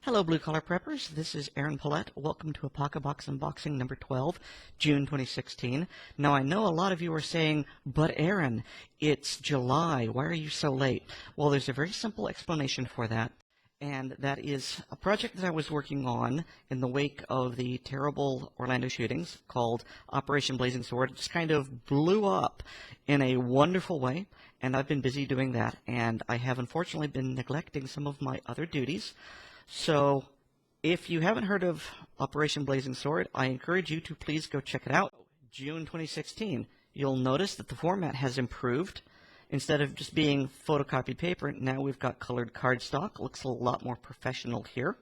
Hello, Blue Collar Preppers. This is Aaron Paulette. Welcome to Apocabox Unboxing number 12, June 2016. Now, I know a lot of you are saying, but Aaron, it's July. Why are you so late? Well, there's a very simple explanation for that, and that is a project that I was working on in the wake of the terrible Orlando shootings called Operation Blazing Sword. It just kind of blew up in a wonderful way, and I've been busy doing that, and I have unfortunately been neglecting some of my other duties. So, if you haven't heard of Operation Blazing Sword, I encourage you to please go check it out. June 2016. You'll notice that the format has improved. Instead of just being photocopied paper, now we've got colored cardstock. Looks a lot more professional here.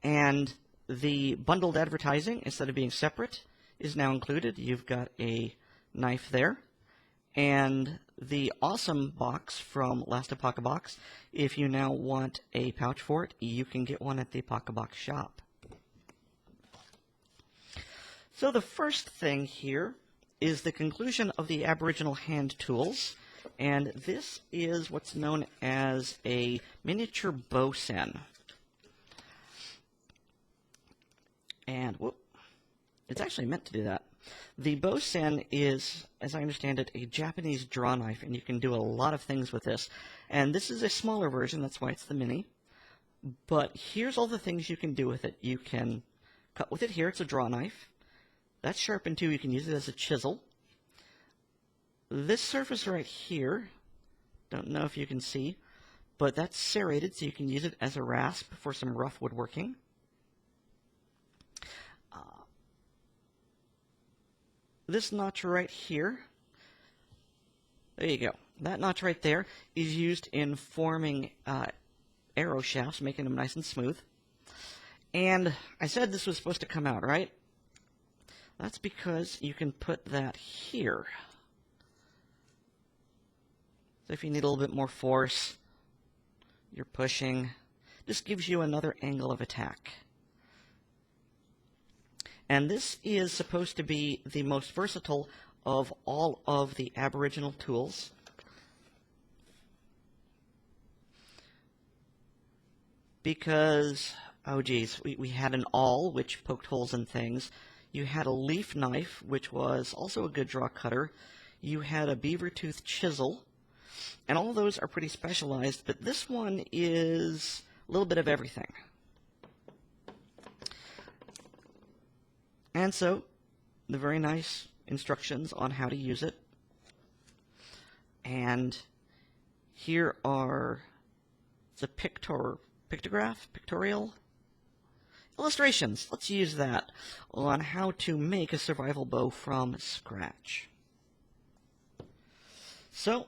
And the bundled advertising, instead of being separate, is now included. You've got a knife there. And the awesome box from last Apocabox, if you now want a pouch for it, you can get one at the Apocabox shop. So the first thing here is the conclusion of the Aboriginal hand tools, and this is what's known as a miniature bosun. And whoop, it's actually meant to do that. The bosun is, as I understand it, a Japanese draw knife, and you can do a lot of things with this. And this is a smaller version, that's why it's the mini. But here's all the things you can do with it. You can cut with it here, it's a draw knife. That's sharpened too, you can use it as a chisel. This surface right here, don't know if you can see, but that's serrated, so you can use it as a rasp for some rough woodworking. This notch right here, there you go. That notch right there is used in forming arrow shafts, making them nice and smooth. And I said this was supposed to come out, right? That's because you can put that here. So if you need a little bit more force, you're pushing, this gives you another angle of attack. And this is supposed to be the most versatile of all of the Aboriginal tools. Because, oh geez, we had an awl, which poked holes in things. You had a leaf knife, which was also a good draw cutter. You had a beaver tooth chisel. And all those are pretty specialized, but this one is a little bit of everything. And so, the very nice instructions on how to use it. And here are the pictorial illustrations. Let's use that on how to make a survival bow from scratch. So,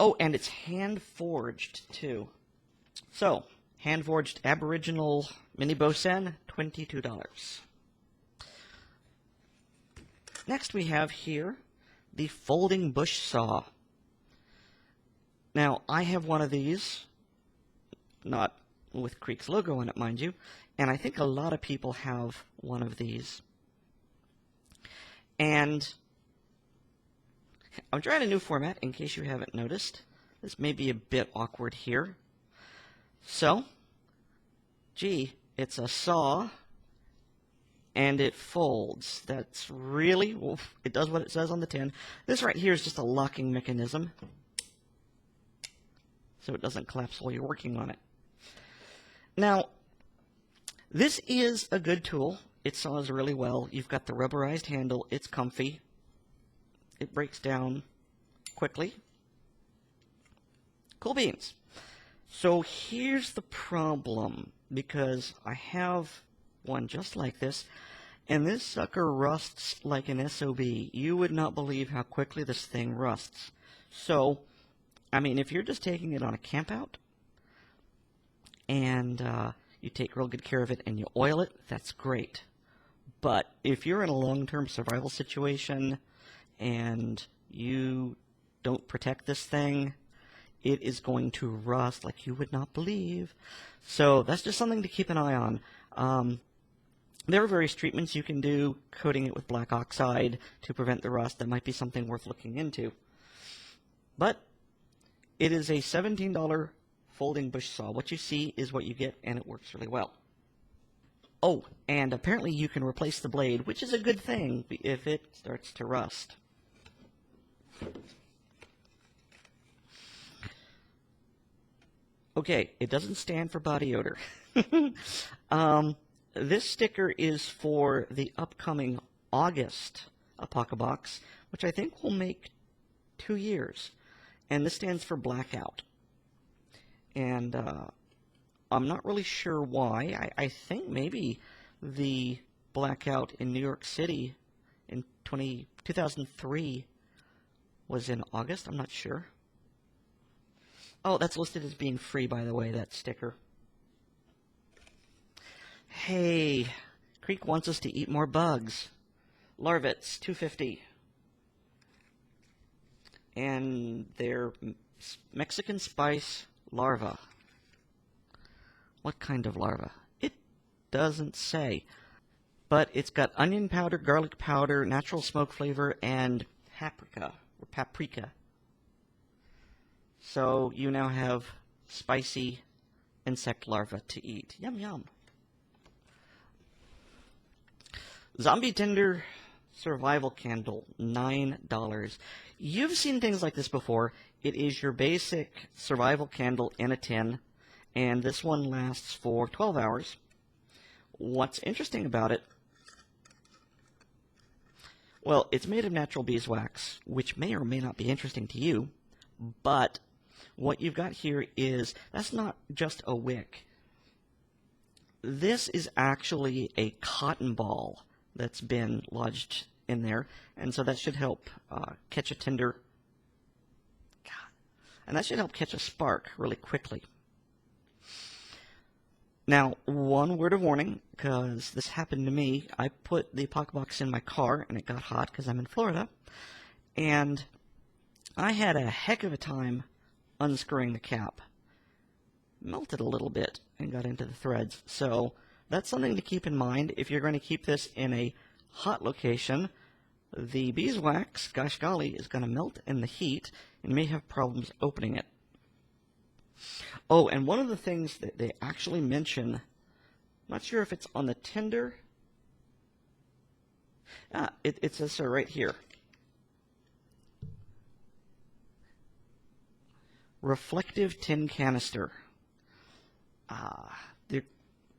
oh, and it's hand-forged, too. So, hand-forged Aboriginal mini bosun, $22. Next we have here the folding bush saw. Now, I have one of these, not with Creek's logo on it, mind you, and I think a lot of people have one of these. And I'm trying a new format, in case you haven't noticed. This may be a bit awkward here. So, gee, it's a saw, and it folds. That's really, well, it does what it says on the tin. This right here is just a locking mechanism, so it doesn't collapse while you're working on it. Now, this is a good tool. It saws really well. You've got the rubberized handle. It's comfy. It breaks down quickly. Cool beans. So here's the problem, because I have one just like this, and this sucker rusts like an SOB. You would not believe how quickly this thing rusts. So, I mean, if you're just taking it on a campout, and you take real good care of it and you oil it, that's great. But if you're in a long-term survival situation and you don't protect this thing, it is going to rust like you would not believe. So that's just something to keep an eye on. There are various treatments you can do, coating it with black oxide to prevent the rust. That might be something worth looking into. But it is a $17 folding bush saw. What you see is what you get, and it works really well. Oh, and apparently you can replace the blade, which is a good thing if it starts to rust. Okay, it doesn't stand for body odor. This sticker is for the upcoming August Apocabox, which I think will make 2 years. And this stands for blackout. And I'm not really sure why. I think maybe the blackout in New York City in 2003 was in August. I'm not sure. Oh, that's listed as being free, by the way, that sticker. Hey, Creek wants us to eat more bugs. Larvets, $2.50. And they're Mexican spice larva. What kind of larva? It doesn't say. But it's got onion powder, garlic powder, natural smoke flavor, and paprika. So you now have spicy insect larvae to eat. Yum, yum. Zombie Tinder Survival Candle, $9. You've seen things like this before. It is your basic survival candle in a tin, and this one lasts for 12 hours. What's interesting about it? Well, it's made of natural beeswax, which may or may not be interesting to you, but what you've got here is, that's not just a wick. This is actually a cotton ball that's been lodged in there, and so that should help catch a tinder. And that should help catch a spark really quickly. Now, one word of warning, because this happened to me. I put the Apocabox in my car, and it got hot because I'm in Florida, and I had a heck of a time unscrewing the cap. Melted a little bit and got into the threads. So that's something to keep in mind. If you're going to keep this in a hot location, the beeswax, gosh golly, is going to melt in the heat and may have problems opening it. Oh, and one of the things that they actually mention, I'm not sure if it's on the tinder. It says so right here. Reflective tin canister. They're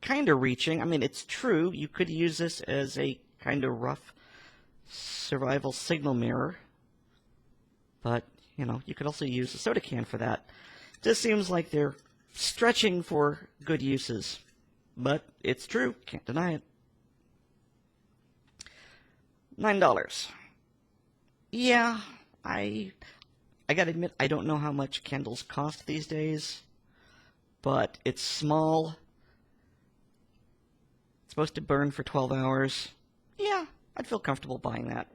kind of reaching. I mean, it's true. You could use this as a kind of rough survival signal mirror. But, you know, you could also use a soda can for that. Just seems like they're stretching for good uses. But it's true. Can't deny it. $9. Yeah, I gotta admit, I don't know how much candles cost these days, but it's small. It's supposed to burn for 12 hours. Yeah, I'd feel comfortable buying that.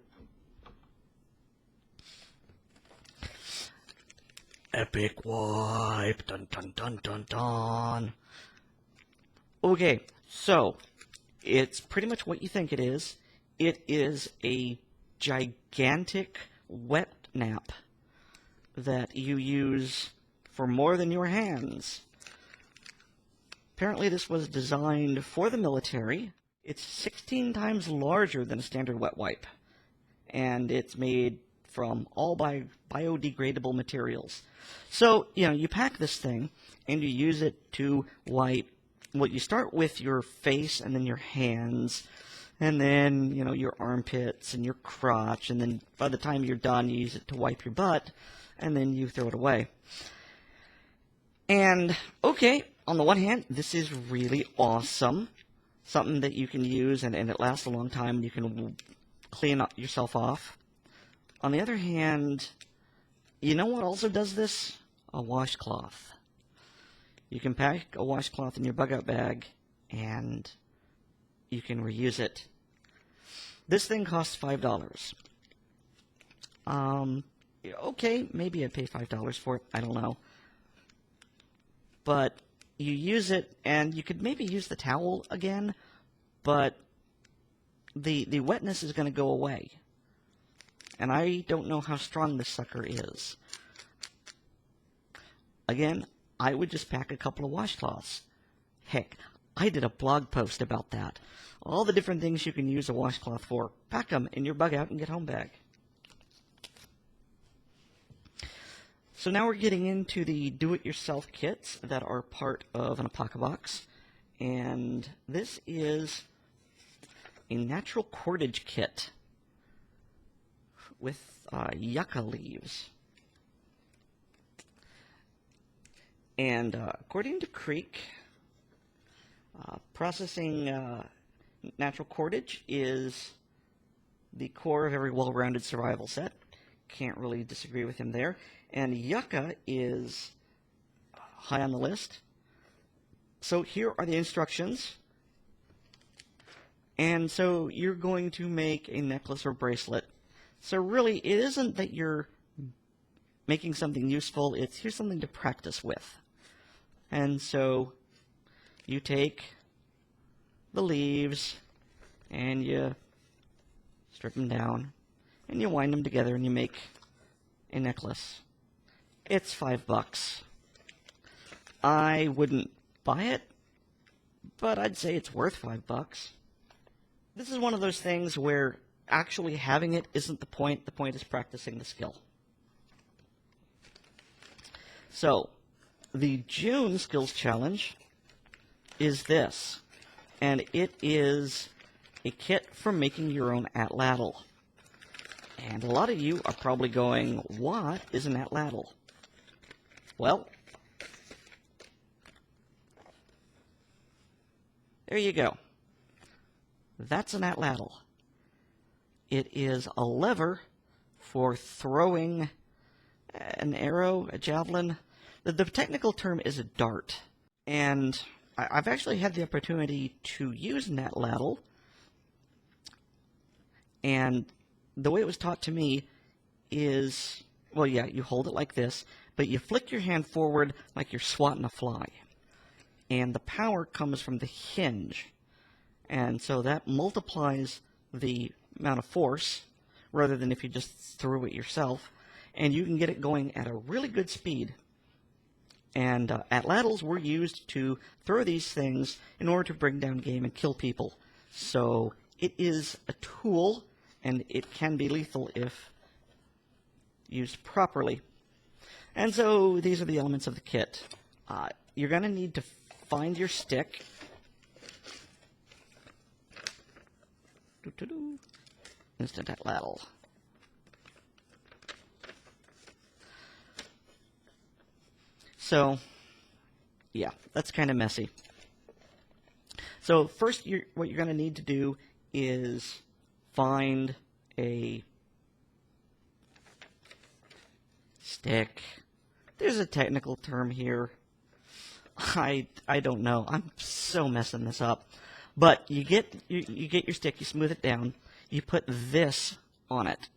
Epic wipe. Dun dun dun dun dun. Okay, so it's pretty much what you think it is. It is a gigantic wet nap that you use for more than your hands. Apparently this was designed for the military. It's 16 times larger than a standard wet wipe, and it's made from all biodegradable materials. So, you know, you pack this thing and you use it to wipe. Well, you start with your face and then your hands, and then, you know, your armpits and your crotch, and then by the time you're done, you use it to wipe your butt, and then you throw it away. And, okay, on the one hand, this is really awesome. Something that you can use, and it lasts a long time, and you can clean yourself off. On the other hand, you know what also does this? A washcloth. You can pack a washcloth in your bug-out bag, and you can reuse it. This thing costs $5. Okay, maybe I'd pay $5 for it. I don't know. But you use it, and you could maybe use the towel again, but the wetness is going to go away. And I don't know how strong this sucker is. Again, I would just pack a couple of washcloths. Heck, I did a blog post about that. All the different things you can use a washcloth for. Pack them in your bug out and get home bag. So now we're getting into the do-it-yourself kits that are part of an Apocabox. And this is a natural cordage kit with yucca leaves. And according to Creek, processing natural cordage is the core of every well-rounded survival set. Can't really disagree with him there. And yucca is high on the list. So here are the instructions. And so you're going to make a necklace or bracelet. So really, it isn't that you're making something useful. It's here's something to practice with. And so you take the leaves and you strip them down and you wind them together and you make a necklace. It's $5. I wouldn't buy it, but I'd say it's worth $5. This is one of those things where actually having it isn't the point. The point is practicing the skill. So, the June Skills Challenge is this, and it is a kit for making your own atlatl. And a lot of you are probably going, what is an atlatl? Well, there you go. That's an atlatl. It is a lever for throwing an arrow, a javelin. The technical term is a dart. And I've actually had the opportunity to use an atlatl. And the way it was taught to me is, well, yeah, you hold it like this, but you flick your hand forward like you're swatting a fly. And the power comes from the hinge. And so that multiplies the amount of force, rather than if you just threw it yourself. And you can get it going at a really good speed. And atlatls were used to throw these things in order to bring down game and kill people. So it is a tool, and it can be lethal if used properly. And so these are the elements of the kit. You're going to need to find your stick. Instant atlatl. So, yeah, that's kind of messy. So first, what you're going to need to do is find a stick. There's a technical term here. I don't know. I'm so messing this up. But you get your stick, you smooth it down, you put this on it.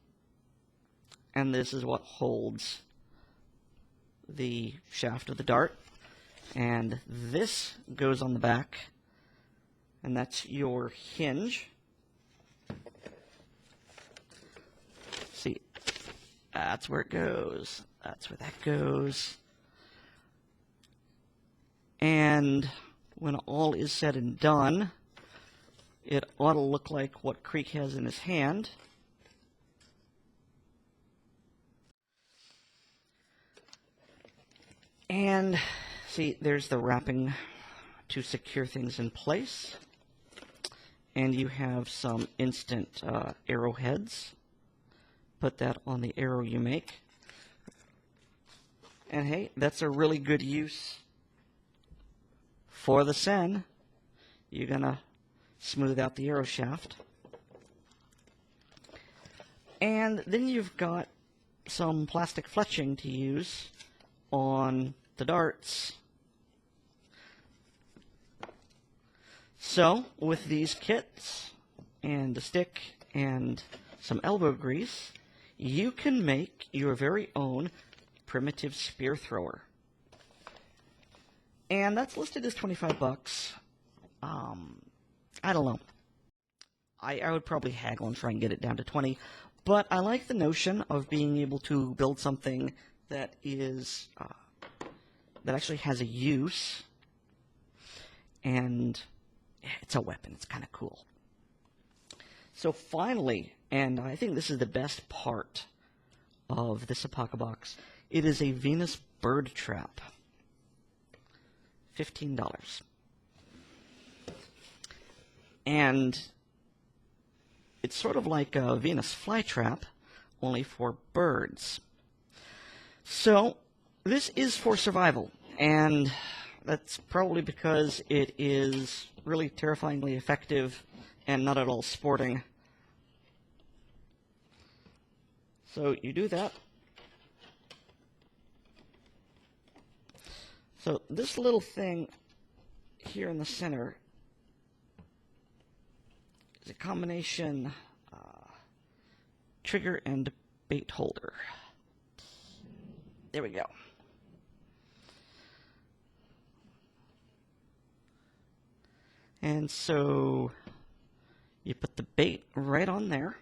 And this is what holds the shaft of the dart. And this goes on the back. And that's your hinge. See, that's where it goes. That's where that goes. And when all is said and done, it ought to look like what Creek has in his hand. And see, there's the wrapping to secure things in place. And you have some instant arrowheads. Put that on the arrow you make. And hey, that's a really good use for the sen. You're going to smooth out the arrow shaft. And then you've got some plastic fletching to use on the darts. So, with these kits, and a stick, and some elbow grease, you can make your very own primitive spear thrower. And that's listed as $25. I don't know. I would probably haggle and try and get it down to 20, but I like the notion of being able to build something that is that actually has a use, and it's a weapon. It's kind of cool. So finally, and I think this is the best part of this Apocabox, it is a Venus bird trap. $15. And it's sort of like a Venus flytrap, only for birds. So this is for survival, and that's probably because it is really terrifyingly effective and not at all sporting. So you do that. So this little thing here in the center is a combination trigger and bait holder. There we go. And so you put the bait right on there.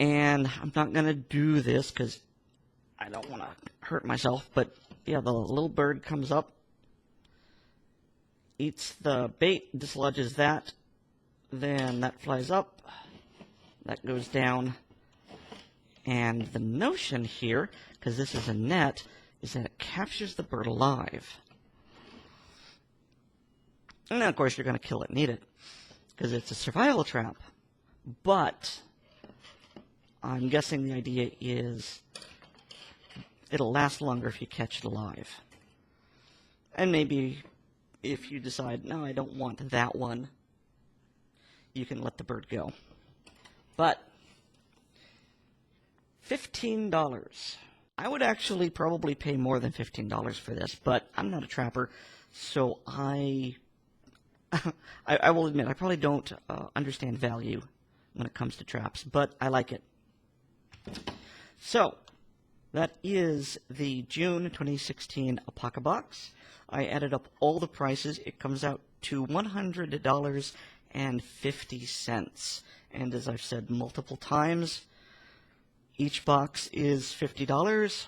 And I'm not going to do this because I don't want to hurt myself, but yeah, the little bird comes up, eats the bait, dislodges that, then that flies up, that goes down, and the notion here, because this is a net, is that it captures the bird alive. And then, of course, you're going to kill it and eat it, because it's a survival trap. But I'm guessing the idea is it'll last longer if you catch it alive. And maybe if you decide, no, I don't want that one, you can let the bird go. But $15. I would actually probably pay more than $15 for this, but I'm not a trapper, so I will admit I probably don't understand value when it comes to traps, but I like it. So that is the June 2016 Apocabox. I added up all the prices. It comes out to $100.50. And as I've said multiple times, each box is $50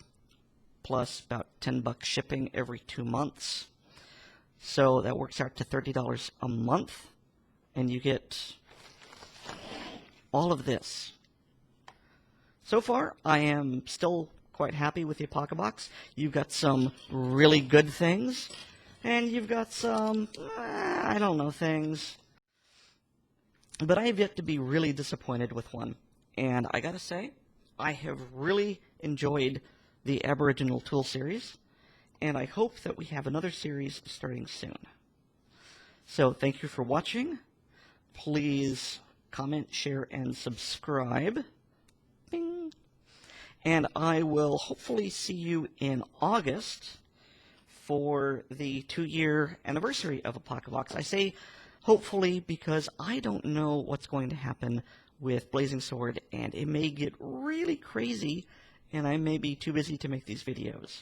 plus about $10 shipping every 2 months. So that works out to $30 a month, and you get all of this. So far, I am still quite happy with the Apocabox. You've got some really good things, and you've got some, I don't know, things. But I have yet to be really disappointed with one. And I gotta say, I have really enjoyed the Aboriginal Tool series, and I hope that we have another series starting soon. So thank you for watching. Please comment, share, and subscribe. Bing. And I will hopefully see you in August for the 2-year anniversary of Apocabox. I say hopefully because I don't know what's going to happen with Blazing Sword, and it may get really crazy, and I may be too busy to make these videos.